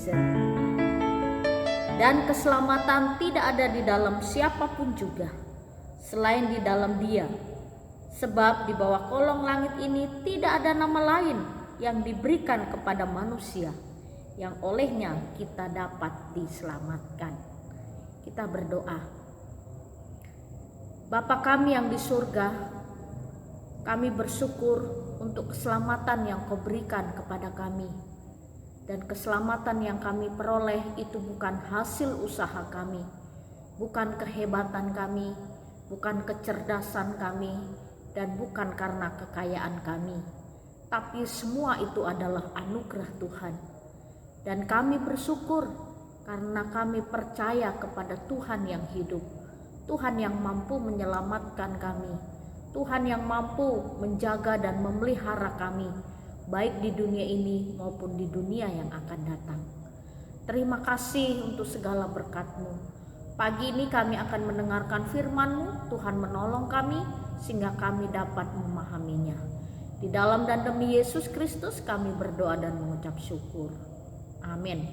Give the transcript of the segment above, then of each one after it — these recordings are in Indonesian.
netizen. Dan keselamatan tidak ada di dalam siapapun juga selain di dalam Dia. Sebab di bawah kolong langit ini tidak ada nama lain yang diberikan kepada manusia yang olehnya kita dapat diselamatkan. Kita berdoa. Bapa kami yang di surga, kami bersyukur untuk keselamatan yang Kau berikan kepada kami. Dan keselamatan yang kami peroleh itu bukan hasil usaha kami, bukan kehebatan kami, bukan kecerdasan kami, dan bukan karena kekayaan kami. Tapi semua itu adalah anugerah Tuhan. Dan kami bersyukur karena kami percaya kepada Tuhan yang hidup, Tuhan yang mampu menyelamatkan kami, Tuhan yang mampu menjaga dan memelihara kami, baik di dunia ini maupun di dunia yang akan datang. Terima kasih untuk segala berkat-Mu. Pagi ini kami akan mendengarkan firman-Mu. Tuhan menolong kami sehingga kami dapat memahaminya. Di dalam dan demi Yesus Kristus kami berdoa dan mengucap syukur. Amin.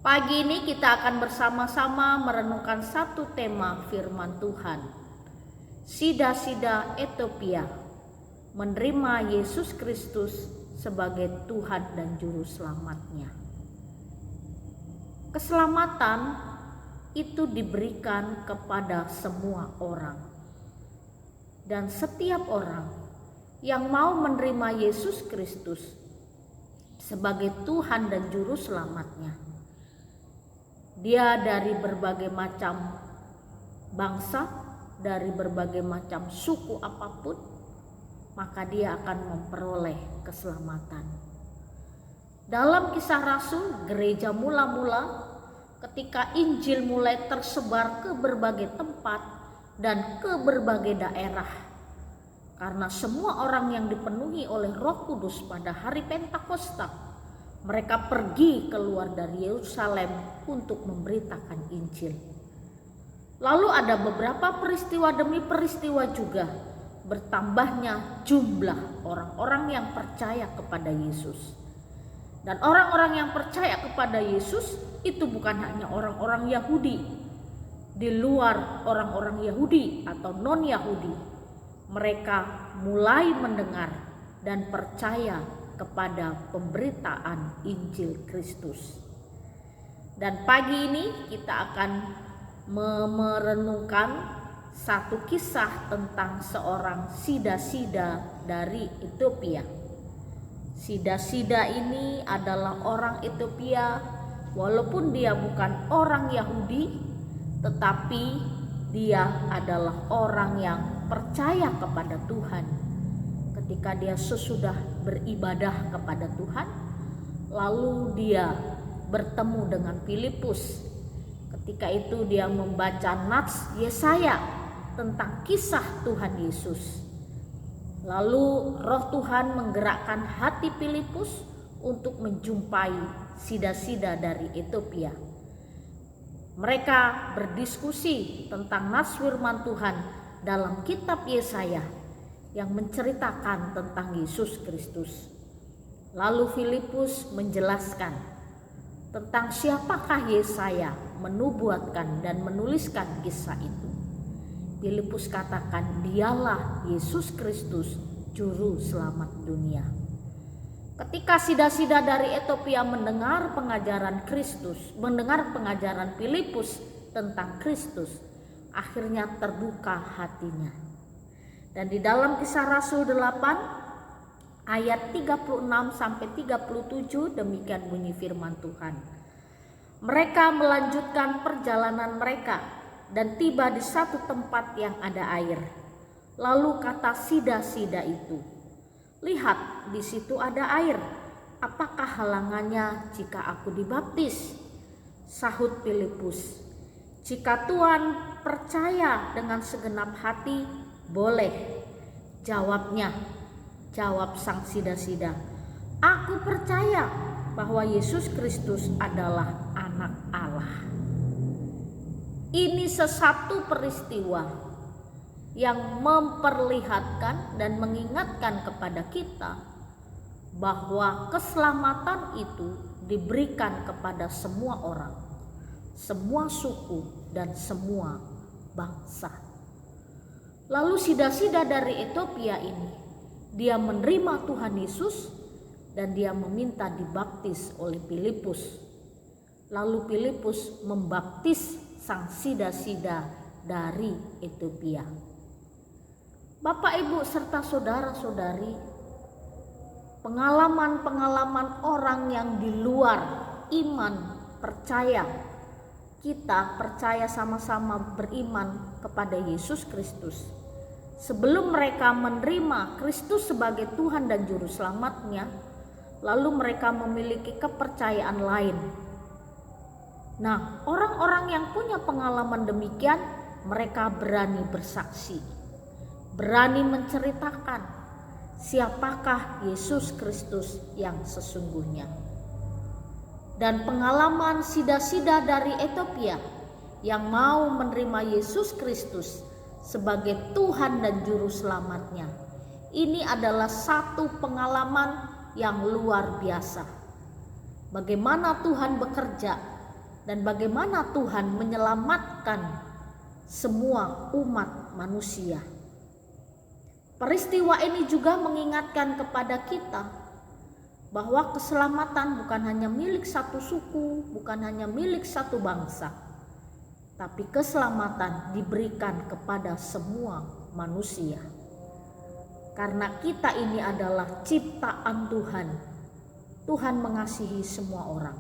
Pagi ini kita akan bersama-sama merenungkan satu tema firman Tuhan. Sida-sida Ethiopia menerima Yesus Kristus sebagai Tuhan dan Juru Selamatnya. Keselamatan itu diberikan kepada semua orang. Dan setiap orang yang mau menerima Yesus Kristus sebagai Tuhan dan Juru Selamatnya, dia dari berbagai macam bangsa, dari berbagai macam suku apapun, maka dia akan memperoleh keselamatan. Dalam Kisah Rasul, gereja mula-mula ketika Injil mulai tersebar ke berbagai tempat dan ke berbagai daerah, karena semua orang yang dipenuhi oleh Roh Kudus pada hari Pentakosta, mereka pergi keluar dari Yerusalem untuk memberitakan Injil. Lalu ada beberapa peristiwa demi peristiwa juga bertambahnya jumlah orang-orang yang percaya kepada Yesus. Dan orang-orang yang percaya kepada Yesus itu bukan hanya orang-orang Yahudi. Di luar orang-orang Yahudi atau non-Yahudi, mereka mulai mendengar dan percaya kepada pemberitaan Injil Kristus. Dan pagi ini kita akan merenungkan satu kisah tentang seorang sida-sida dari Ethiopia. Sida-sida ini adalah orang Ethiopia, walaupun dia bukan orang Yahudi, tetapi dia adalah orang yang percaya kepada Tuhan. Ketika dia sesudah beribadah kepada Tuhan, lalu dia bertemu dengan Filipus. Ketika itu dia membaca Nats Yesaya tentang kisah Tuhan Yesus. Lalu Roh Tuhan menggerakkan hati Filipus untuk menjumpai sida-sida dari Ethiopia. Mereka berdiskusi tentang nas firman Tuhan dalam kitab Yesaya yang menceritakan tentang Yesus Kristus. Lalu Filipus menjelaskan tentang siapakah Yesaya menubuatkan dan menuliskan kisah itu. Filipus katakan, dialah Yesus Kristus, Juru Selamat dunia. Ketika sida-sida dari Ethiopia mendengar pengajaran Kristus, mendengar pengajaran Filipus tentang Kristus, akhirnya terbuka hatinya. Dan di dalam Kisah Rasul 8 ayat 36 sampai 37 demikian bunyi firman Tuhan. Mereka melanjutkan perjalanan mereka dan tiba di satu tempat yang ada air. Lalu kata sida-sida itu, lihat, di situ ada air. Apakah halangannya jika aku dibaptis? Sahut Filipus, jika Tuhan percaya dengan segenap hati, boleh. Jawab sang sida-sida, aku percaya bahwa Yesus Kristus adalah Anak Allah. Ini sesuatu peristiwa yang memperlihatkan dan mengingatkan kepada kita bahwa keselamatan itu diberikan kepada semua orang, semua suku dan semua bangsa. Lalu sida-sida dari Ethiopia ini, dia menerima Tuhan Yesus dan dia meminta dibaptis oleh Filipus. Lalu Filipus membaptis sang sida-sida dari Ethiopia. Bapak, Ibu, serta saudara-saudari, pengalaman-pengalaman orang yang di luar iman percaya, kita percaya sama-sama beriman kepada Yesus Kristus. Sebelum mereka menerima Kristus sebagai Tuhan dan Juru Selamatnya, lalu mereka memiliki kepercayaan lain. Nah, orang-orang yang punya pengalaman demikian, mereka berani bersaksi, berani menceritakan siapakah Yesus Kristus yang sesungguhnya. Dan pengalaman sida-sida dari Ethiopia yang mau menerima Yesus Kristus sebagai Tuhan dan Juru Selamatnya, ini adalah satu pengalaman yang luar biasa. Bagaimana Tuhan bekerja dan bagaimana Tuhan menyelamatkan semua umat manusia. Peristiwa ini juga mengingatkan kepada kita bahwa keselamatan bukan hanya milik satu suku, bukan hanya milik satu bangsa, tapi keselamatan diberikan kepada semua manusia. Karena kita ini adalah ciptaan Tuhan. Tuhan mengasihi semua orang.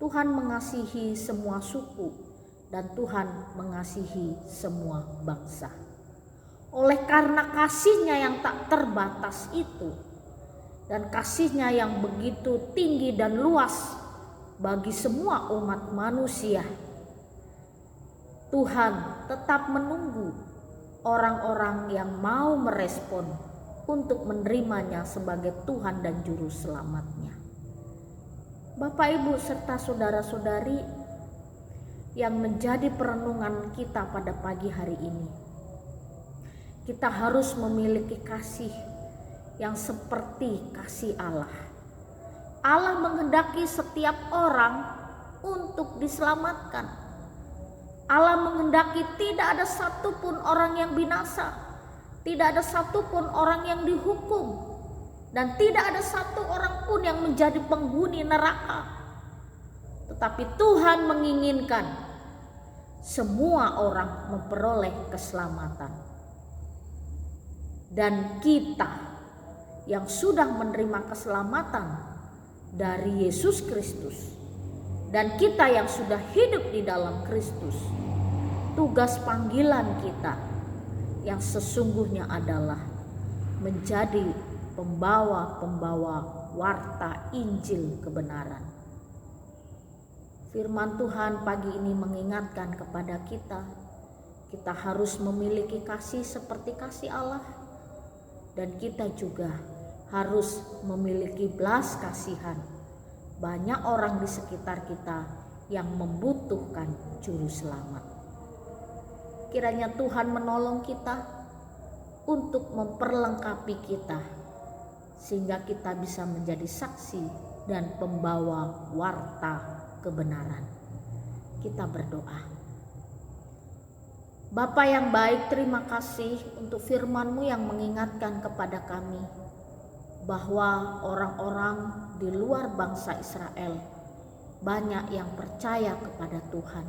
Tuhan mengasihi semua suku dan Tuhan mengasihi semua bangsa. Oleh karena kasih-Nya yang tak terbatas itu dan kasih-Nya yang begitu tinggi dan luas bagi semua umat manusia, Tuhan tetap menunggu orang-orang yang mau merespon untuk menerimanya sebagai Tuhan dan Juru Selamatnya. Bapak, Ibu, serta saudara-saudari yang menjadi perenungan kita pada pagi hari ini, kita harus memiliki kasih yang seperti kasih Allah. Allah menghendaki setiap orang untuk diselamatkan. Allah menghendaki tidak ada satupun orang yang binasa, tidak ada satupun orang yang dihukum, dan tidak ada satu orang pun yang menjadi penghuni neraka. Tetapi Tuhan menginginkan semua orang memperoleh keselamatan. Dan kita yang sudah menerima keselamatan dari Yesus Kristus, dan kita yang sudah hidup di dalam Kristus, tugas panggilan kita yang sesungguhnya adalah menjadi pembawa-pembawa warta Injil kebenaran. Firman Tuhan pagi ini mengingatkan kepada kita harus memiliki kasih seperti kasih Allah, dan kita juga harus memiliki belas kasihan. Banyak orang di sekitar kita yang membutuhkan Juru Selamat. Kiranya Tuhan menolong kita untuk memperlengkapi kita, sehingga kita bisa menjadi saksi dan pembawa warta kebenaran. Kita berdoa. Bapa yang baik, terima kasih untuk firman-Mu yang mengingatkan kepada kami bahwa orang-orang di luar bangsa Israel banyak yang percaya kepada Tuhan,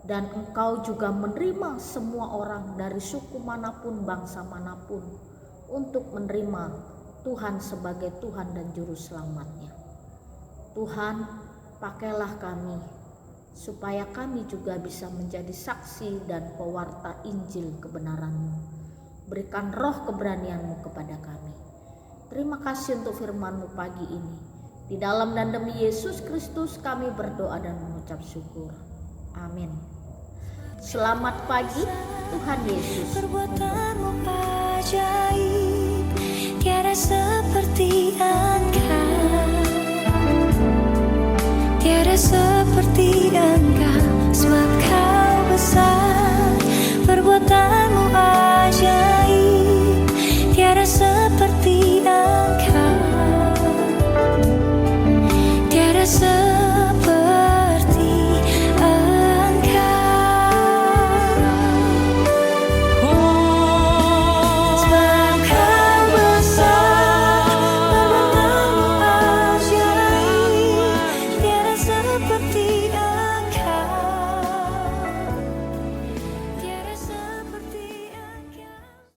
dan Engkau juga menerima semua orang dari suku manapun, bangsa manapun untuk menerima Tuhan sebagai Tuhan dan Juru Selamatnya. Tuhan, pakailah kami supaya kami juga bisa menjadi saksi dan pewarta Injil kebenaran-Mu. Berikan roh keberanian-Mu kepada kami. Terima kasih untuk firman-Mu pagi ini. Di dalam dan demi Yesus Kristus kami berdoa dan mengucap syukur. Amin. Selamat pagi, Tuhan Yesus. Perbuatanmu ajaib, tiada seperti